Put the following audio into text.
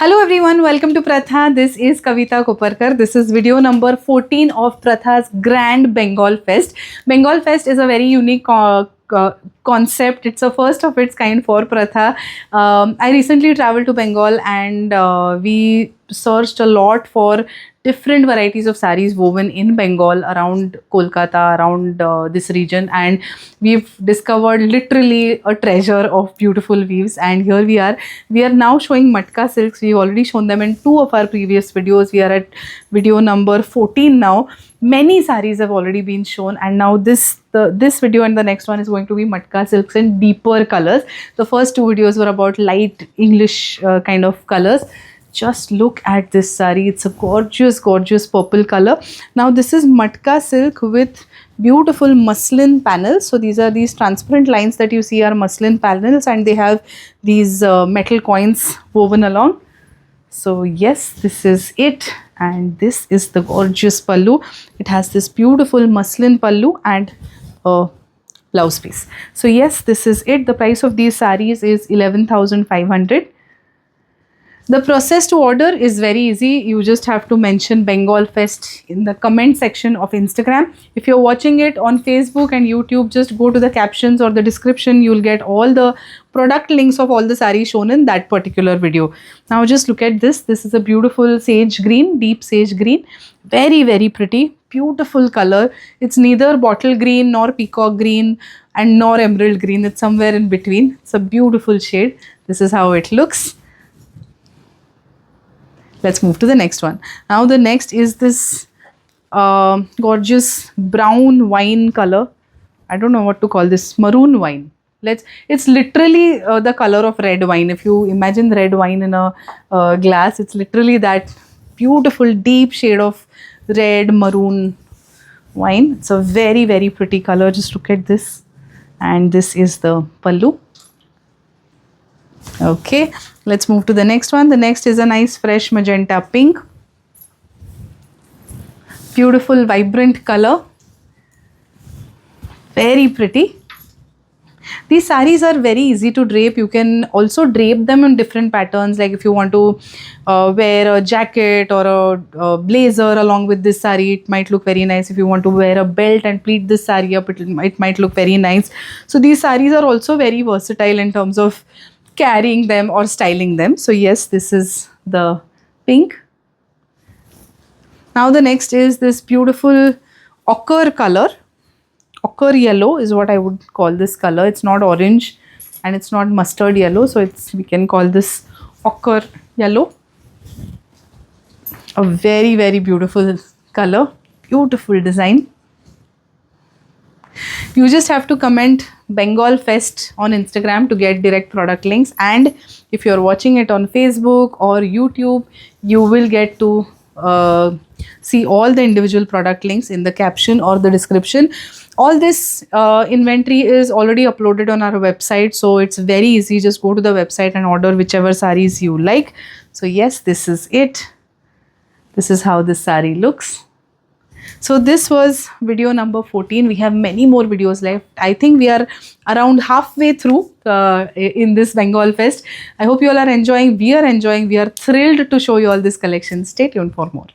Hello everyone, welcome to Pratha. This is Kavita Koparkar. This is video number 14 of Pratha's Grand Bengal Fest. Bengal Fest is a very unique concept. It's a first of its kind for Pratha. I recently traveled to Bengal and we searched a lot for different varieties of saris woven in Bengal around Kolkata, around this region, and we've discovered literally a treasure of beautiful weaves. And here we are. We are now showing matka silks. We've already shown them in two of our previous videos. We are at video number 14 now. Many saris have already been shown, and now this video and the next one is going to be matka silks in deeper colors. The first two videos were about light English kind of colors. Just look at this sari. It's a gorgeous purple color. Now this is matka silk with beautiful muslin panels. So these are these transparent lines that you see are muslin panels, and they have these metal coins woven along. So yes, this is it, and this is the gorgeous pallu. It has this beautiful muslin pallu and a blouse piece. So yes, this is it. The price of these saris is 11,500. The process to order is very easy. You just have to mention Bengal Fest in the comment section of Instagram. If you're watching it on Facebook and YouTube, just go to the captions or the description. You'll get all the product links of all the saris shown in that particular video. Now just look at this. This is a beautiful sage green, deep sage green. Very pretty, beautiful color. It's neither bottle green nor peacock green and nor emerald green. It's somewhere in between. It's a beautiful shade. This is how it looks. Let's move to the next one. Now the next is this gorgeous brown wine color. I don't know what to call this. Maroon wine. It's literally the color of red wine. If you imagine red wine in a glass, it's literally that beautiful deep shade of red maroon wine. It's a very pretty color. Just look at this. And this is the pallu. Okay, let's move to the next one. The next is a nice fresh magenta pink. Beautiful vibrant color. Very pretty. These saris are very easy to drape. You can also drape them in different patterns. Like if you want to wear a jacket or a blazer along with this sari, it might look very nice. If you want to wear a belt and pleat this sari up, it might look very nice. So these saris are also very versatile in terms of carrying them or styling them. So yes, this is the pink. Now the next is this beautiful ochre color. Ochre yellow is what I would call this color. It's not orange and it's not mustard yellow, so we can call this ochre yellow. A very beautiful color, beautiful design. You just have to comment Bengal Fest on Instagram to get direct product links, and if you're watching it on Facebook or YouTube, you will get to see all the individual product links in the caption or the description. All this inventory is already uploaded on our website, so it's very easy. Just go to the website and order whichever saris you like. So yes, this is it. This is how this sari looks. So this was video number 14. We have many more videos left. I think we are around halfway through in this Bengal Fest. I hope you all are enjoying. We are enjoying. We are thrilled to show you all this collection. Stay tuned for more.